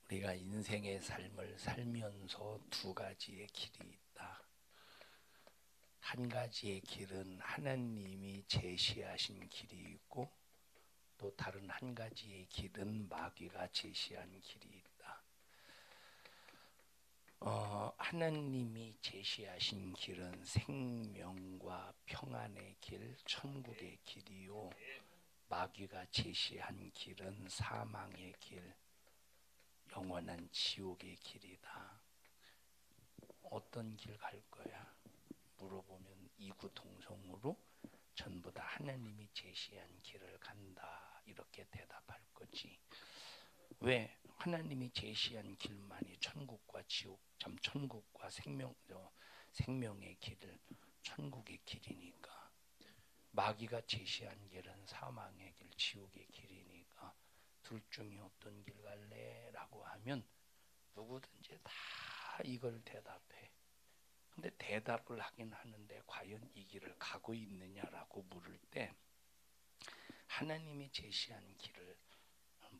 우리가 인생의 삶을 살면서 두 가지의 길이 있다. 한 가지의 길은 하나님이 제시하신 길이 있고, 또 다른 한 가지의 길은 마귀가 제시한 길이 있다. 하나님이 제시하신 길은 생명과 평안의 길, 천국의 길이요. 마귀가 제시한 길은 사망의 길, 영원한 지옥의 길이다. 어떤 길 갈 거야? 물어보면 이구동성으로 전부 다 하나님이 제시한 길을 간다, 이렇게 대답할 거지. 왜? 하나님이 제시한 길만이 천국과 지옥, 참 천국과 생명의 길을 천국의 길이니까. 마귀가 제시한 길은 사망의 길, 지옥의 길이니까 둘 중에 어떤 길 갈래? 라고 하면 누구든지 다 이걸 대답해. 근데 대답을 하긴 하는데 과연 이 길을 가고 있느냐라고 물을 때 하나님이 제시한 길을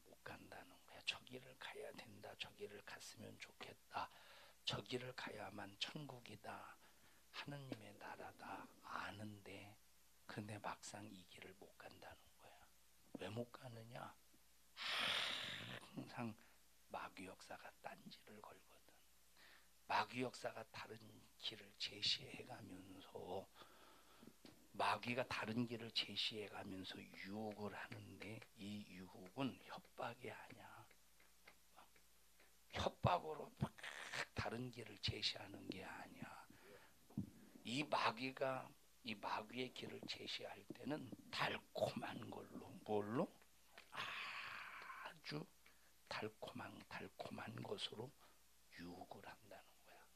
못 간다는 거야. 저 길을 가야 된다. 저 길을 갔으면 좋겠다. 저 길을 가야만 천국이다. 하나님의 나라다. 아는데 근데 막상 이 길을 못 간다는 거야. 왜 못 가느냐? 항상 마귀 역사가 딴지를 걸거든. 마귀 역사가 다른 길을 제시해가면서 마귀가 다른 길을 제시해가면서 유혹을 하는데 이 유혹은 협박이 아니야. 협박으로 막 다른 길을 제시하는 게 아니야. 이 마귀의 길을 제시할 때는 달콤한 걸로, 뭘로? 아주 달콤한 것으로 유혹을 한다는 거야.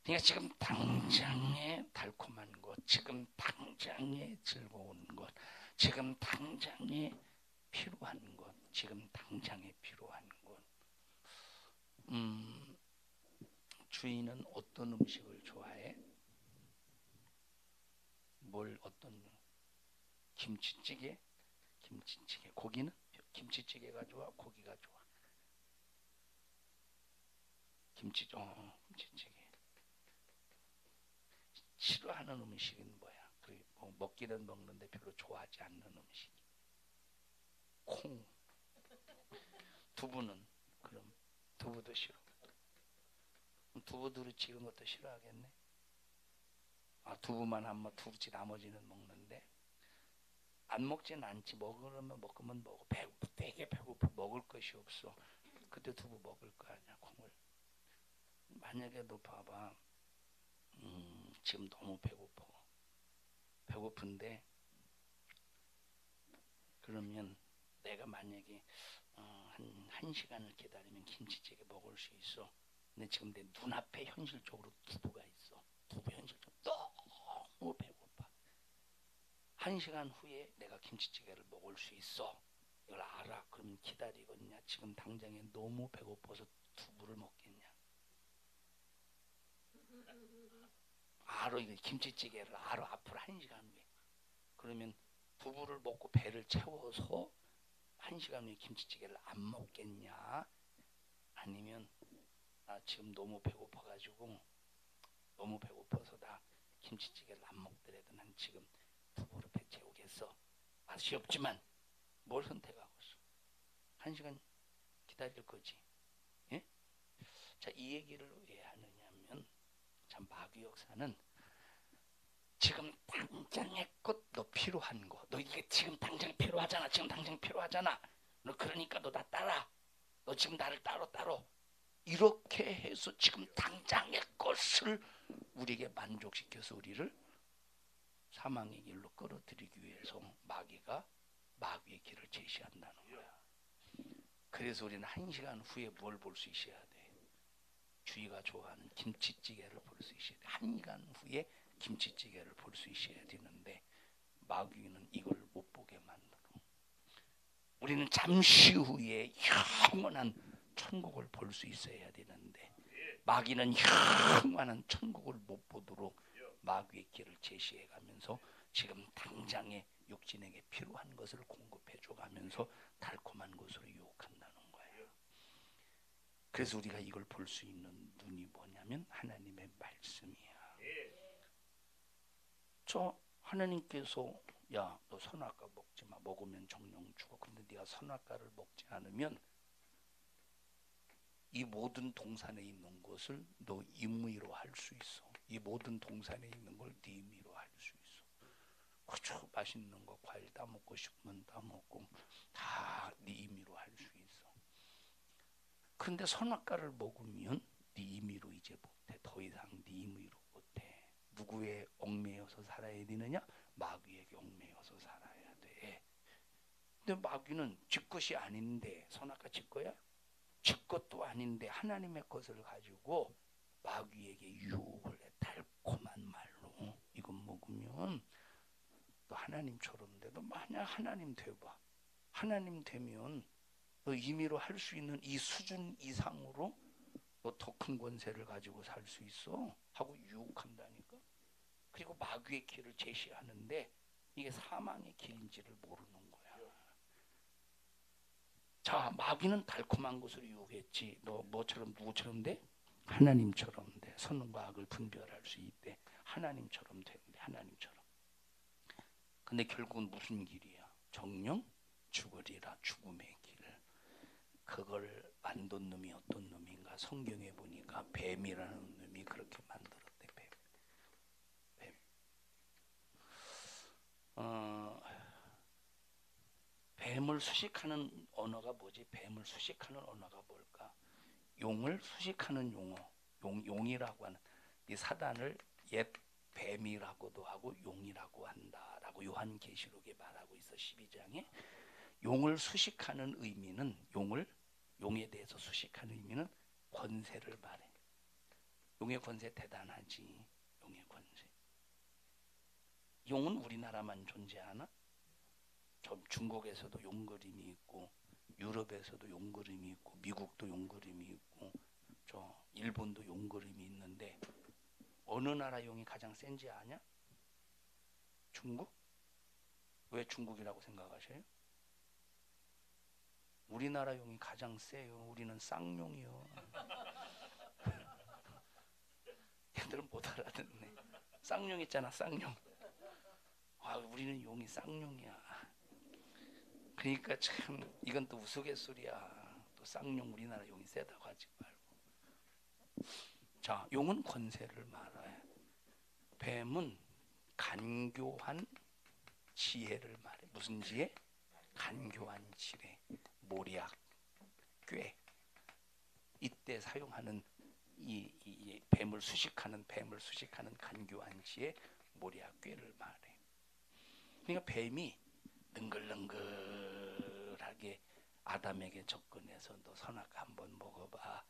그러니까 지금 당장의 달콤한 것, 지금 당장의 즐거운 것, 지금 당장의 필요한 것, 지금 당장에 필요한 것. 주인은 어떤 음식을 좋아해? 어떤 김치찌개? 김치찌개. 고기는? 김치찌개가 좋아? 고기가 좋아? 김치찌개. 싫어하는 음식은 뭐야? 뭐 먹기는 먹는데 별로 좋아하지 않는 음식. 콩. 두부는? 그럼 두부도 싫어. 두부들을 지은 것도 싫어하겠네. 두부만 하면 두부지 나머지는 먹는데 안 먹진 않지. 먹으면 먹어. 되게 배고파. 먹을 것이 없어. 그때 두부 먹을 거 아니야, 콩을. 만약에 너 봐봐. 지금 너무 배고파. 배고픈데 그러면 내가 만약에 한 시간을 기다리면 김치찌개 먹을 수 있어. 근데 지금 내 눈앞에 현실적으로 두부가 있어. 두부 현실적으로 너무 배고파. 한 시간 후에 내가 김치찌개를 먹을 수 있어. 이걸 알아. 그러면 기다리겠냐? 지금 당장에 너무 배고파서 두부를 먹겠냐? 알아. 이거 김치찌개를 알아. 앞으로 한 시간 후에. 그러면 두부를 먹고 배를 채워서 한 시간 후에 김치찌개를 안 먹겠냐? 아니면 나 지금 너무 배고파가지고 너무 배고파서 나 김치찌개를 안 먹더라도 난 지금 두부로 배 채우겠어. 맛이 없지만 뭘 선택하겠어? 한 시간 기다릴 거지. 예? 자, 이 얘기를 왜 하느냐면 참 마귀 역사는 지금 당장의 것, 너 필요한 거, 너 이게 지금 당장 필요하잖아. 지금 당장 필요하잖아. 너 그러니까 너 나 따라. 너 지금 나를 따로 이렇게 해서 지금 당장의 것을 우리에게 만족시켜서 우리를 사망의 길로 끌어들이기 위해서 마귀의 길을 제시한다는 거야. 그래서 우리는 한 시간 후에 뭘 볼 수 있어야 돼? 주희가 좋아하는 김치찌개를 볼 수 있어야 돼. 한 시간 후에 김치찌개를 볼 수 있어야 되는데 마귀는 이걸 못 보게 만들어. 우리는 잠시 후에 영원한 천국을 볼 수 있어야 되는데 마귀는 영원한 천국을 못 보도록 마귀의 길을 제시해 가면서 지금 당장의 육신에게 필요한 것을 공급해 줘 가면서 달콤한 것으로 유혹한다는 거예요. 그래서 우리가 이걸 볼 수 있는 눈이 뭐냐면 하나님의 말씀이야. 저 하나님께서 야, 너 선악과 먹지 마. 먹으면 정령 죽어. 근데 네가 선악과를 먹지 않으면 이 모든 동산에 있는 것을 너 임의로 할 수 있어. 이 모든 동산에 있는 걸 네 임의로 할 수 있어. 그렇죠. 맛있는 거 과일 따먹고 싶으면 따먹고 다 네 임의로 할 수 있어. 근데 선악과를 먹으면 네 임의로 이제 못해. 더 이상 네 임의로 못해. 누구의 얽매여서 살아야 되느냐? 마귀에게 얽매여서 살아야 돼. 근데 마귀는 지 것이 아닌데 선악과 지 거야? 지 것도 아닌데 하나님의 것을 가지고 마귀에게 유혹을 해. 달콤한 말로 이건 먹으면 너 하나님처럼 돼. 너 만약 하나님 돼봐. 하나님 되면 너 임의로 할 수 있는 이 수준 이상으로 너 더 큰 권세를 가지고 살 수 있어 하고 유혹한다니까. 그리고 마귀의 길을 제시하는데 이게 사망의 길인지를 모르는 거야. 자, 마귀는 달콤한 것으로 유혹했지. 너 뭐처럼 누구처럼 돼? 하나님처럼 돼. 선과 악을 분별할 수 있대. 하나님처럼 되는데 하나님처럼. 근데 결국은 무슨 길이야? 정령 죽으리라. 죽음의 길. 그걸 만든 놈이 어떤 놈인가? 성경에 보니까 뱀이라는 놈이 그렇게 만들었대. 뱀. 뱀을 수식하는 언어가 뭐지? 뱀을 수식하는 언어가 뭘까? 용을 수식하는 용어. 용이라고 하는 이 사단을 옛 뱀이라고도 하고 용이라고 한다라고 요한계시록에 말하고 있어. 12장에 용을 수식하는 의미는 용에 대해서 수식하는 의미는 권세를 말해. 용의 권세 대단하지. 용의 권세. 용은 우리나라만 존재하나? 중국에서도 용 그림이 있고 유럽에서도 용 그림이 있고 미국도 용 그림이 있고 저 일본도 용 그림이 있는데 어느 나라 용이 가장 센지 아냐? 중국? 왜 중국이라고 생각하셔요? 우리나라 용이 가장 세요. 우리는 쌍용이요. 얘들은 못 알아듣네. 쌍용 있잖아, 쌍용. 아, 우리는 용이 쌍용이야. 그러니까 참 이건 또 우스갯소리야. 또 쌍용 우리나라 용이 세다고 하지 말고. 자, 용은 권세를 말해. 뱀은 간교한 지혜를 말해. 무슨 지혜? 간교한 지혜. 모략, 꾀. 이때 사용하는 이 뱀을 수식하는 간교한 지혜, 모략, 꾀를 말해. 그러니까 뱀이 능글능글하게 아담에게 접근해서 너 선악과 한번 먹어봐.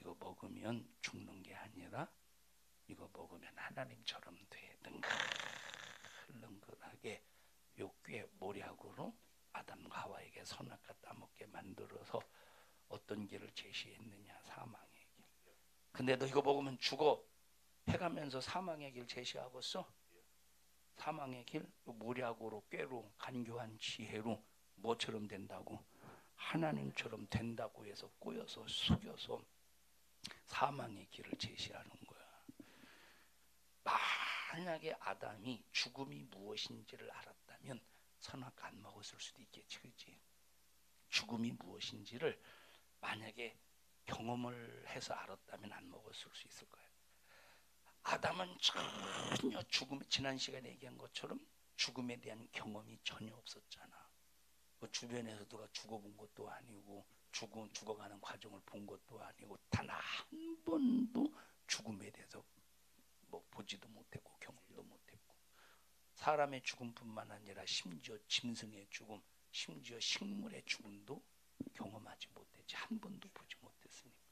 이거 먹으면 죽는 게 아니라 이거 먹으면 하나님처럼 돼. 능글능글하게 요 꾀 모략으로 아담과 하와에게 선악과 따먹게 만들어서 어떤 길을 제시했느냐? 사망의 길. 근데 너 이거 먹으면 죽어 해가면서 사망의 길 제시하고 써. 사망의 길, 모략으로 꾀로 간교한 지혜로 뭐처럼 된다고? 하나님처럼 된다고 해서 꼬여서 속여서 사망의 길을 제시하는 거야. 만약에 아담이 죽음이 무엇인지를 알았다면 선악과 안 먹었을 수도 있겠지, 그렇지? 죽음이 무엇인지를 만약에 경험을 해서 알았다면 안 먹었을 수 있을 거야. 아담은 전혀 지난 시간에 얘기한 것처럼 죽음에 대한 경험이 전혀 없었잖아. 그 주변에서 누가 죽어본 것도 아니고 죽어가는 과정을 본 것도 아니고 단 한 번도 죽음에 대해서 뭐 보지도 못했고 경험도 못했고 사람의 죽음뿐만 아니라 심지어 짐승의 죽음, 심지어 식물의 죽음도 경험하지 못했지. 한 번도 보지 못했으니까.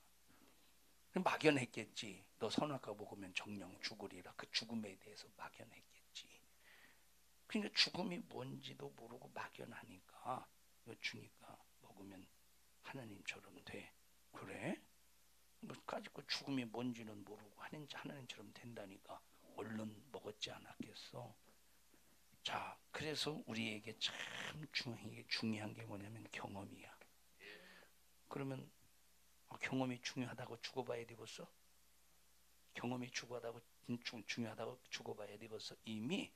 막연했겠지. 너 선악과 먹으면 정령 죽으리라. 그 죽음에 대해서 막연했겠지. 그러니까 죽음이 뭔지도 모르고 막연하니까 이거 주니까 먹으면 하나님처럼 돼. 그래? 뭐까짓 거 죽음이 뭔지는 모르고 하나님처럼 된다니까 얼른 먹었지 않았겠어. 자, 그래서 우리에게 참 중요한 게 뭐냐면 경험이야. 그러면 경험이 중요하다고 죽어봐야 되겠어? 경험이 중요하다고 죽어봐야 되겠어? 이미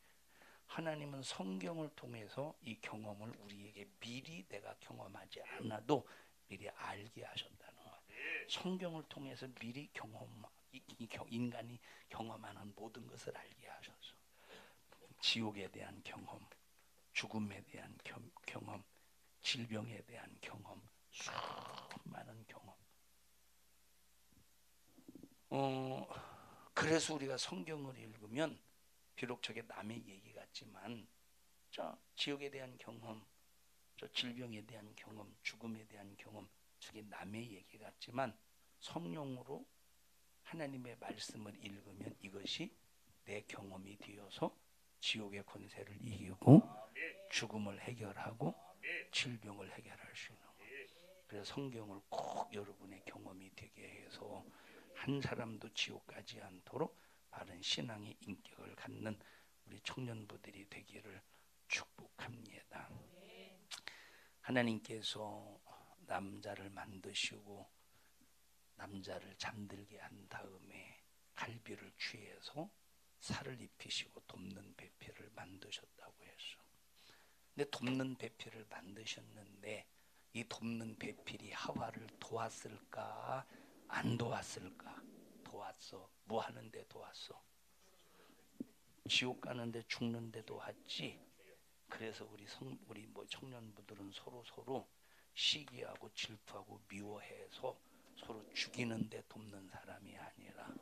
하나님은 성경을 통해서 이 경험을 우리에게 미리 내가 경험하지 않아도 미리 알게 하셨다는 거야. 성경을 통해서 미리 인간이 경험하는 모든 것을 알게 하셨어. 지옥에 대한 경험, 죽음에 대한 경험, 질병에 대한 경험, 수많은 경험. 그래서 우리가 성경을 읽으면 비록 저게 남의 얘기 같지만 저 지옥에 대한 경험, 저 질병에 대한 경험, 죽음에 대한 경험, 저게 남의 얘기 같지만 성령으로 하나님의 말씀을 읽으면 이것이 내 경험이 되어서 지옥의 권세를 이기고 죽음을 해결하고 질병을 해결할 수 있는 거예요. 그래서 성경을 꼭 여러분의 경험이 되게 해서 한 사람도 지옥 가지 않도록 바른 신앙의 인격을 갖는 우리 청년부들이 되기를 축복합니다. 하나님께서 남자를 만드시고 남자를 잠들게 한 다음에 갈비를 취해서 살을 입히시고 돕는 배필을 만드셨다고 했어. 근데 돕는 배필을 만드셨는데 이 돕는 배필이 하와를 도왔을까 안 도왔을까? 도왔어. 뭐 하는데 도왔어? 지옥 가는데 죽는데 도왔지. 그래서 우리 청년부들은 서로 시기하고 질투하고 미워해서 서로 죽이는데 돕는 사람이 아니라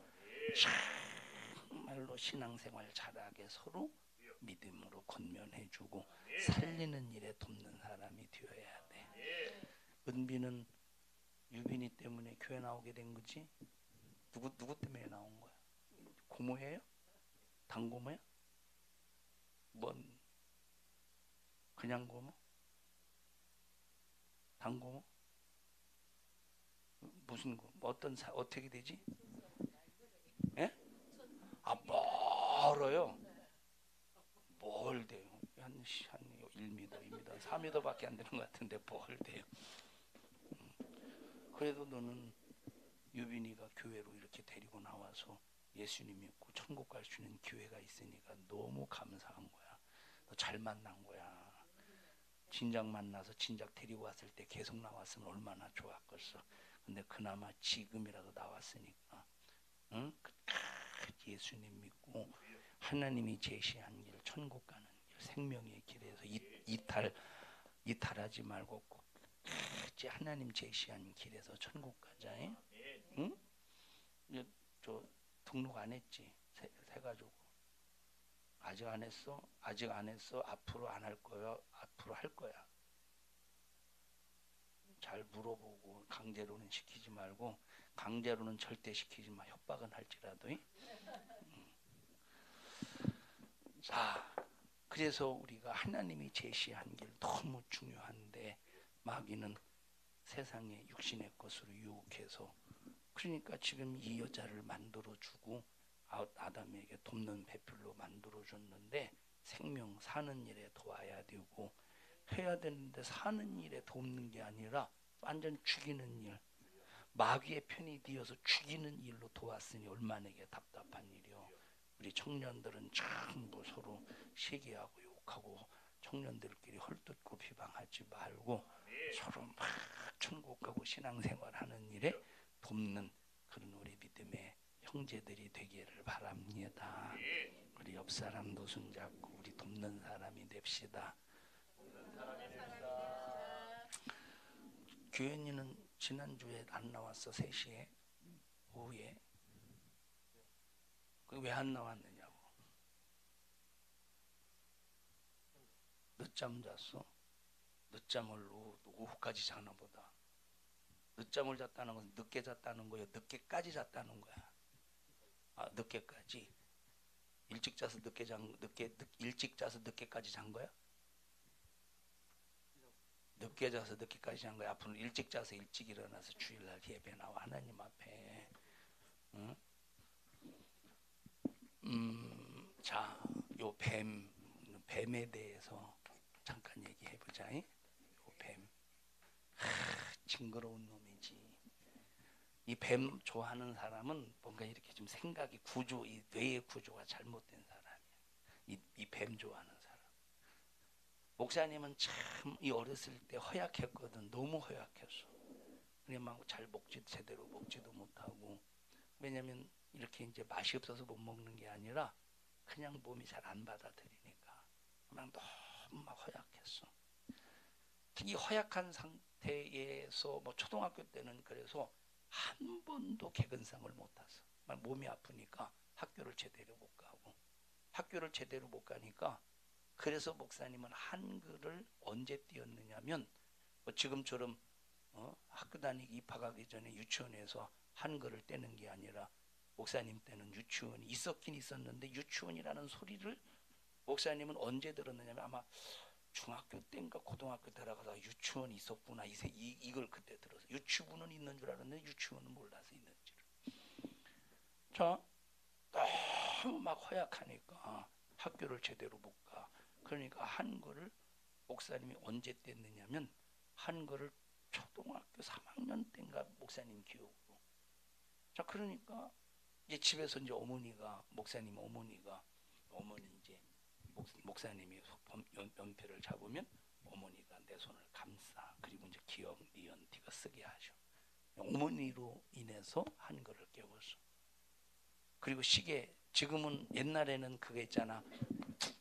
정말로 신앙생활 잘하게 서로 믿음으로 권면해주고 살리는 일에 돕는 사람이 되어야 돼. 은비는 유빈이 때문에 교회 나오게 된 거지? 누구 때문에 나온 거야? 고모예요? 당고모야? 뭔 그냥 고모? 당고모? 무슨 고? 어떻게 되지? 예? 아 멀어요. 뭘 돼요? 한 1m, 2m, 4m밖에 안 되는 것 같은데 뭘 돼요? 그래도 너는 유빈이가 교회로 이렇게 데리고 나와서 예수님 믿고 천국 갈 수 있는 기회가 있으니까 너무 감사한 거야. 너 잘 만난 거야. 진작 만나서 진작 데리고 왔을 때 계속 나왔으면 얼마나 좋았겠어. 근데 그나마 지금이라도 나왔으니까 응? 예수님 믿고 하나님이 제시한 길, 천국 가는 길, 생명의 길에서 이탈하지 말고 끝까지 하나님 제시한 길에서 천국 가자. 응? 저 등록 안 했지? 세 가지고 아직 안 했어? 아직 안 했어? 앞으로 안 할 거야? 앞으로 할 거야? 잘 물어보고 강제로는 시키지 말고 강제로는 절대 시키지 마. 협박은 할지라도. 자, 그래서 우리가 하나님이 제시한 길 너무 중요한데 마귀는 세상의 육신의 것으로 유혹해서 그러니까 지금 이 여자를 만들어주고 아담에게 돕는 배필로 만들어줬는데 생명 사는 일에 도와야 되고 해야 되는데 사는 일에 돕는 게 아니라 완전 죽이는 일 마귀의 편이 되어서 죽이는 일로 도왔으니 얼마나 이게 답답한 일이요. 우리 청년들은 전부 서로 시기하고 욕하고 청년들끼리 헐뜯고 비방하지 말고 서로 막 천국 가고 신앙생활하는 일에 돕는 그런 우리 믿음의 형제들이 되기를 바랍니다. 우리 옆 사람도 손잡고 우리 돕는 사람이 됩시다. 교현이는 지난주에 안 나왔어. 3시에 오후에. 왜 안 나왔느냐고. 늦잠 잤어. 늦잠을 오후까지 자나 보다. 늦잠을 잤다는 것은 늦게 잤다는 거예요? 늦게까지 잤다는 거야? 아, 늦게까지. 일찍 자서 일찍 자서 늦게까지 잔 거야? 늦게 자서 늦게까지 잔 거야? 앞으로 일찍 자서 일찍 일어나서 주일날 예배 나와 하나님 앞에. 응? 자, 요 뱀에 대해서 잠깐 얘기해 보자. 요 뱀, 징그러운 놈이지. 이 뱀 좋아하는 사람은 뭔가 이렇게 좀 생각이 이 뇌의 구조가 잘못된 사람이야. 이 뱀 좋아하는 사람. 목사님은 참 이 어렸을 때 허약했거든. 너무 허약했어. 그냥 막 잘 제대로 먹지도 못하고. 왜냐면 이렇게 이제 맛이 없어서 못 먹는 게 아니라 그냥 몸이 잘 안 받아들이니까 막 너무 막 허약했어. 이 허약한 상태에서 뭐 초등학교 때는 그래서 한 번도 개근상을 못 탔어. 막 몸이 아프니까 학교를 제대로 못 가고, 학교를 제대로 못 가니까 그래서 목사님은 한글을 언제 띄었느냐면 뭐 지금처럼 학교 다니기 입학하기 전에 유치원에서 한글을 떼는 게 아니라 목사님 때는 유치원이 있었긴 있었는데 유치원이라는 소리를 목사님은 언제 들었느냐면 아마 중학교 때인가 고등학교 들어가서 유치원이 있었구나 이걸 그때 들어서 유치부는 있는 줄 알았는데 유치원은 몰라서 있는지를. 자, 너무 막 허약하니까 학교를 제대로 못 가. 그러니까 한글을 목사님이 언제 뗐느냐면 한글을 초등학교 3학년 때인가 목사님 기억으로. 자, 그러니까 이제 집에서 이제 목사님 어머니 이제 목사님이 연필을 잡으면 어머니가 내 손을 감싸. 그리고 이제 기억 니은 네가 쓰게 하셔. 어머니로 인해서 한글을 깨웠어. 그리고 시계, 지금은 옛날에는 그게 있잖아.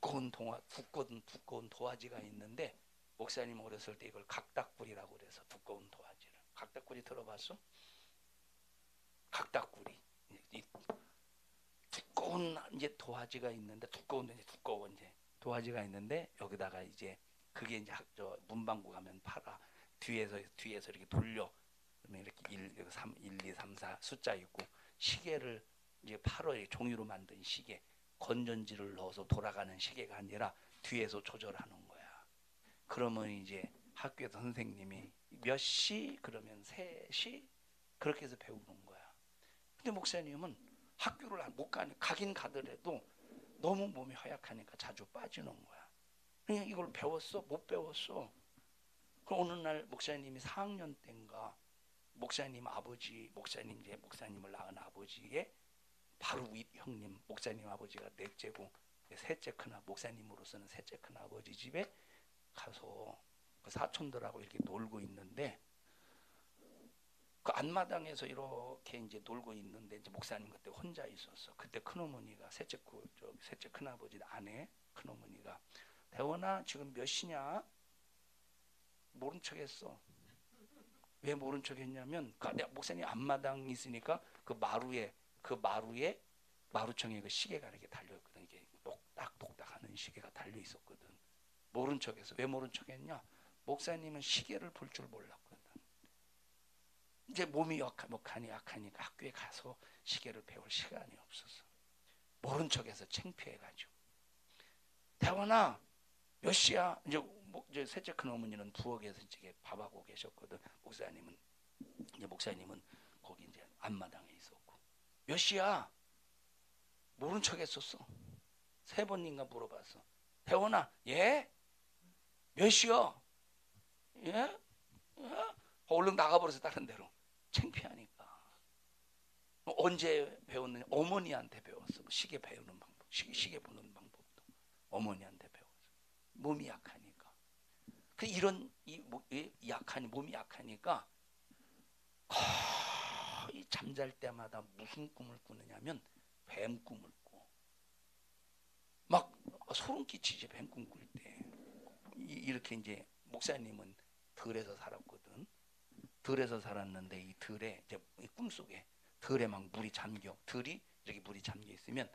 두꺼운 도화지가 있는데 목사님 어렸을 때 이걸 각닥구리라고 그래서 두꺼운 도화지를. 각닥구리 들어봤어? 각닥구리. 두꺼운 이제 도화지가 있는데 두꺼워 이제 도화지가 있는데 여기다가 이제 그게 이제 문방구 가면 팔아. 뒤에서 이렇게 돌려. 그러면 이렇게 1, 3, 1, 2, 3, 4 숫자 있고 시계를 이제 8월 종이로 만든 시계, 건전지를 넣어서 돌아가는 시계가 아니라 뒤에서 조절하는 거야. 그러면 이제 학교에서 선생님이 몇 시? 그러면 3시? 그렇게 해서 배우는 거야. 근데 목사님은 학교를 못 가긴 가더라도 너무 몸이 허약하니까 자주 빠지는 거야. 그냥 이걸 배웠어? 못 배웠어. 그 어느 날 목사님이 4학년 때인가 목사님을 낳은 아버지의 바로 윗 형님, 목사님 아버지가 넷째고 셋째 큰 목사님으로서는 셋째 큰 아버지 집에 가서 그 사촌들하고 이렇게 놀고 있는데 그 안마당에서 이렇게 이제 놀고 있는데 이제 목사님 그때 혼자 있었어. 그때 큰어머니가 셋째 큰 아버지 아내 큰어머니가 대원아 지금 몇 시냐? 모른 척했어. 왜 모른 척했냐면 목사님 앞마당 있으니까 그 마루청에 그 시계가 이렇게 달려 있거든. 이게 똑딱똑딱 하는 시계가 달려 있었거든. 모른 척해서. 왜 모른 척했냐? 목사님은 시계를 볼 줄 몰랐거든. 이제 몸이 약하니까 학교에 가서 시계를 배울 시간이 없었어. 모른 척해서 창피해가지고. 대원아 몇 시야? 이제 셋째 큰 어머니는 부엌에서 이제 밥하고 계셨거든. 목사님은 거기 이제 앞마당에 있었고. 몇 시야? 모른 척했었어. 3번인가 물어봤어. 대원아, 예? 몇 시야? 예? 얼른 나가버려서 다른 데로. 창피하니까. 언제 배웠느냐? 어머니한테 배웠어. 시계 배우는 방법, 시계 보는 방법도 어머니한테 배웠어. 몸이 약하니까. 이런 몸이 약하니까 거의 잠잘 때마다 무슨 꿈을 꾸느냐면 뱀 꿈을 꿔. 막 소름 끼치지 뱀 꿈 꿀 때. 이렇게 이제 목사님은 들에서 살았거든. 들에서 살았는데 이 들에 이제 꿈속에 들에 막 물이 잠겨. 들이 이렇게 물이 잠겨 있으면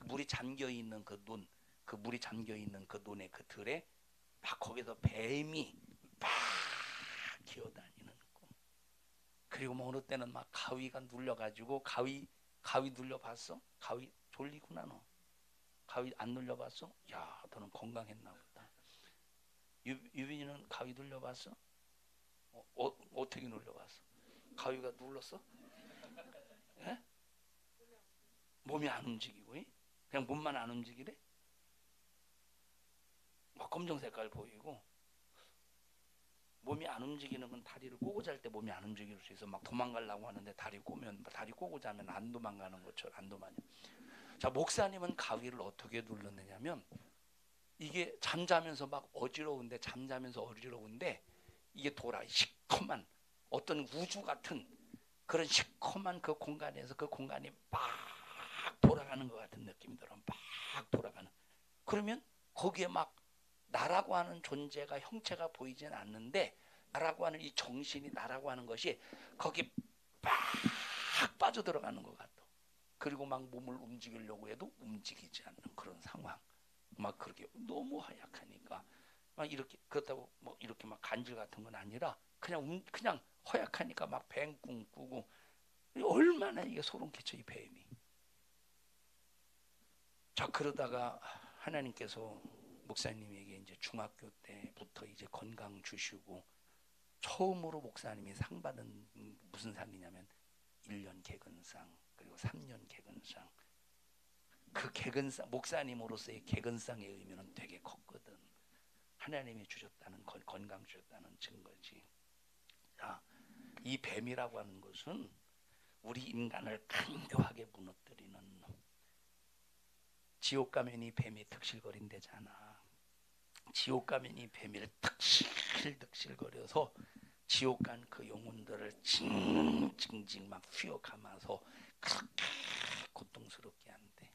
물이 잠겨 있는 물이 잠겨 있는 그 논의 그 들에 막 거기서 뱀이 막 기어다니는 꿈. 그리고 뭐 어느 때는 막 가위가 눌려가지고 가위 눌려봤어? 가위 졸리구나 너. 가위 안 눌려봤어? 야 너는 건강했나 보다. 유빈이는 가위 눌려봤어? 어떻게 눌려봤어? 가위가 눌렀어? 예? 몸이 안 움직이고 그냥 몸만 안 움직이래? 막 검정 색깔 보이고 몸이 안 움직이는 건 다리를 꼬고 잘 때 몸이 안 움직일 수 있어. 막 도망가려고 하는데 다리 꼬고 자면 안 도망가는 것처럼 안 도망가. 자, 목사님은 가위를 어떻게 눌렀느냐면 이게 잠자면서 어지러운데 이게 시커먼 어떤 우주 같은 그런 시커먼 그 공간에서 그 공간이 막 돌아가는 것 같은 느낌이 들어. 막 돌아가는. 그러면 거기에 막 나라고 하는 존재가 형체가 보이진 않는데 나라고 하는 이 정신이 나라고 하는 것이 거기 막 빠져들어가는 것 같아. 그리고 막 몸을 움직이려고 해도 움직이지 않는 그런 상황. 막 그렇게 너무 허약하니까 막 이렇게 그렇다고 뭐 이렇게 막 간질 같은 건 아니라 그냥 허약하니까 막 뱅 꾸고 얼마나 이게 소름 끼쳐 이 뱀이. 자, 그러다가 하나님께서 목사님에게 이제 중학교 때부터 이제 건강 주시고 처음으로 목사님이 상 받은 무슨 상이냐면 1년 개근상 그리고 3년 개근상. 그 개근상 목사님으로서의 개근상의 의미는 되게 컸거든. 하나님이 주셨다는 건강 주셨다는 증거지. 자, 이 뱀이라고 하는 것은 우리 인간을 간교하게 무너뜨리는 지옥 가면 이 뱀이 득실거린대잖아. 지옥 가면 이 뱀이 득실거려서 지옥 간 그 영혼들을 징징징 막 휘어감아서 그렇게 고통스럽게 한대.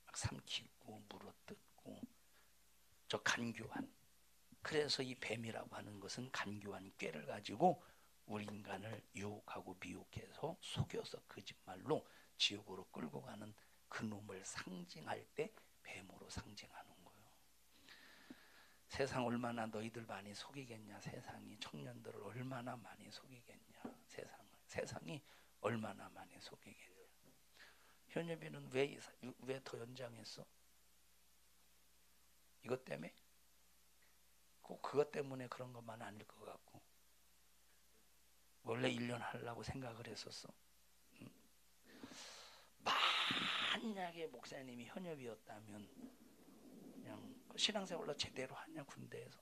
막 삼키고 물어뜯고 저 간교한. 그래서 이 뱀이라고 하는 것은 간교한 꾀를 가지고 우리 인간을 유혹하고 미혹해서 속여서 거짓말로 지옥으로 끌고 가는 그 놈을 상징할 때 뱀으로 상징하는 거예요. 세상 얼마나 너희들 많이 속이겠냐. 세상이 청년들을 얼마나 많이 속이겠냐. 세상이 얼마나 많이 속이겠냐. 현엽이는 왜 더 연장했어? 이것 때문에? 꼭 그것 때문에 그런 것만 아닐 것 같고 원래 1년 하려고 생각을 했었어. 만약에 목사님이 현엽이었다면 그냥 신앙생활로 제대로 하냐 군대에서.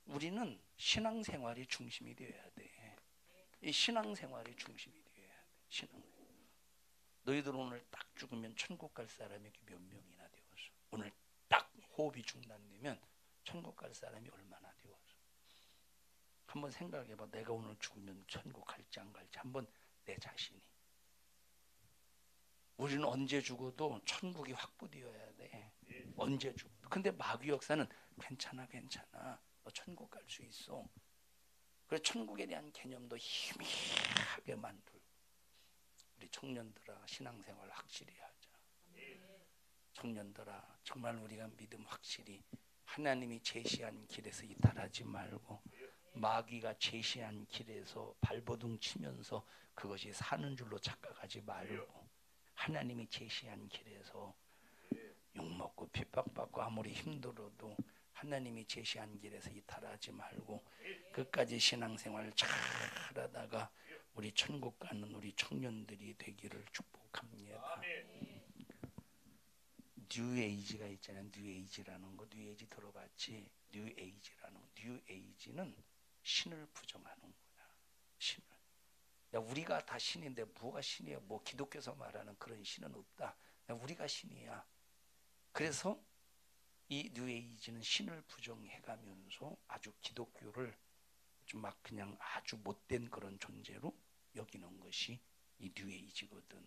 우리는 신앙생활이 중심이 되어야 돼. 이 신앙생활이 중심이 되어야 돼. 신앙생활. 너희들 오늘 딱 죽으면 천국 갈 사람이 몇 명이나 되었어. 오늘 딱 호흡이 중단되면 천국 갈 사람이 얼마나 되었어. 한번 생각해봐. 내가 오늘 죽으면 천국 갈지 안 갈지 한번 내 자신이. 우리는 언제 죽어도 천국이 확보되어야 돼. 언제 죽어도. 근데 마귀 역사는 괜찮아. 너 천국 갈 수 있어. 그래서 천국에 대한 개념도 희미하게 만들고. 우리 청년들아 신앙생활 확실히 하자. 청년들아 정말 우리가 믿음 확실히 하나님이 제시한 길에서 이탈하지 말고 마귀가 제시한 길에서 발버둥 치면서 그것이 사는 줄로 착각하지 말고 하나님이 제시한 길에서 욕먹고 핍박받고 아무리 힘들어도 하나님이 제시한 길에서 이탈하지 말고 끝까지 신앙생활 잘하다가 우리 천국 가는 우리 청년들이 되기를 축복합니다. 뉴에이지가 있잖아요. 뉴에이지라는 거. 뉴에이지 들어봤지? 뉴에이지는 신을 부정하는 거야. 신을. 야, 우리가 다 신인데 뭐가 신이야? 뭐 기독교에서 말하는 그런 신은 없다. 야, 우리가 신이야. 그래서 이 뉴에이지는 신을 부정해가면서 아주 기독교를 좀 막 그냥 아주 못된 그런 존재로 여기는 것이 이 뉴에이지거든.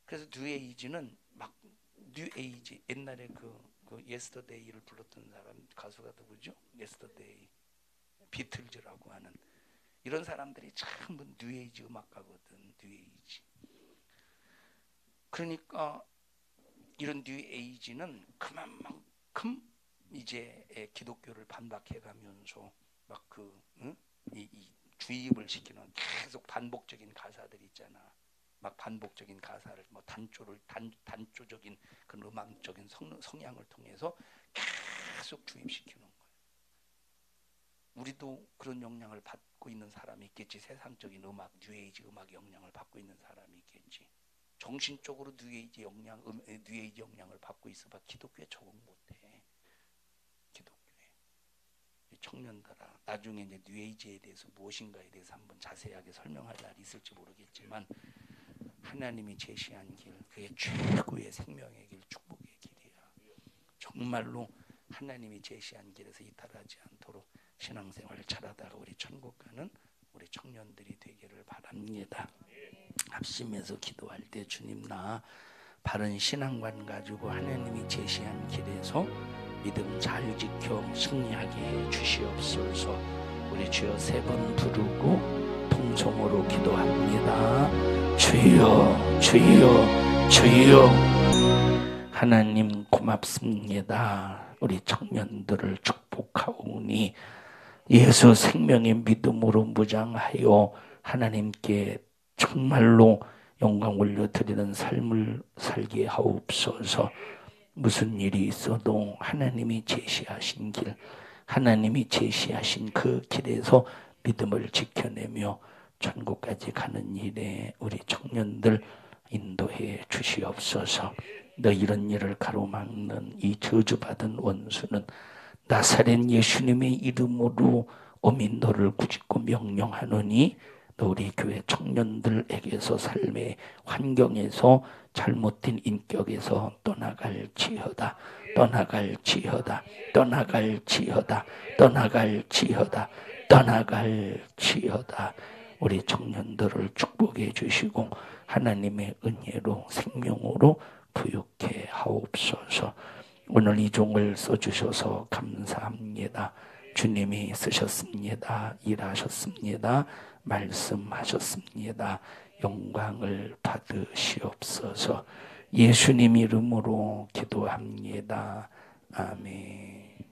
그래서 뉴에이지는 막 뉴에이지 옛날에 그 예스터데이를 불렀던 사람 가수가 누구죠? 예스터데이 비틀즈라고 하는 이런 사람들이 전부 뉴에이지 음악가거든. 뉴에이지. 그러니까 이런 뉴에이지는 그만큼 이제 기독교를 반박해가면서 막 이 주입을 시키는 계속 반복적인 가사들 있잖아. 막 반복적인 가사를 뭐 단조적인 그 음악적인 성향을 통해서 계속 주입시키는 거예요. 우리도 그런 영향을 받고 있는 사람이 있겠지. 세상적인 음악, 뉴에이지 음악 영향을 받고 있는 사람이 있겠지. 정신적으로 뉴에이지 영향을 받고 있어봐 기독교에 적응 못해. 기독교에. 청년들아, 나중에 이제 뉴에이지에 대해서 무엇인가에 대해서 한번 자세하게 설명할 날이 있을지 모르겠지만 하나님이 제시한 길, 그게 최고의 생명의 길, 축복의 길이야. 정말로 하나님이 제시한 길에서 이탈하지 않도록 신앙생활을 잘하다가 우리 천국 가는 우리 청년들이 되기를 바랍니다. 합심해서 기도할 때 주님, 나 바른 신앙관 가지고 하나님이 제시한 길에서 믿음 잘 지켜 승리하게 해 주시옵소서. 우리 주여 3번 부르고 통성으로 기도합니다. 주여, 주여, 주여. 하나님 고맙습니다. 우리 청년들을 축복하오니 예수 생명의 믿음으로 무장하여 하나님께 정말로 영광 올려드리는 삶을 살게 하옵소서. 무슨 일이 있어도 하나님이 제시하신 길, 하나님이 제시하신 그 길에서 믿음을 지켜내며 천국까지 가는 일에 우리 청년들 인도해 주시옵소서. 너 이런 일을 가로막는 이 저주받은 원수는 나사렛 예수님의 이름으로 어민 너를 꾸짖고 명령하노니 너 우리 교회 청년들에게서 삶의 환경에서 잘못된 인격에서 떠나갈지어다. 떠나갈지어다. 떠나갈지어다. 떠나갈지어다. 떠나갈지어다. 우리 청년들을 축복해 주시고 하나님의 은혜로 생명으로 부유케 하옵소서. 오늘 이 종을 써주셔서 감사합니다. 주님이 쓰셨습니다. 일하셨습니다. 말씀하셨습니다. 영광을 받으시옵소서. 예수님 이름으로 기도합니다. 아멘.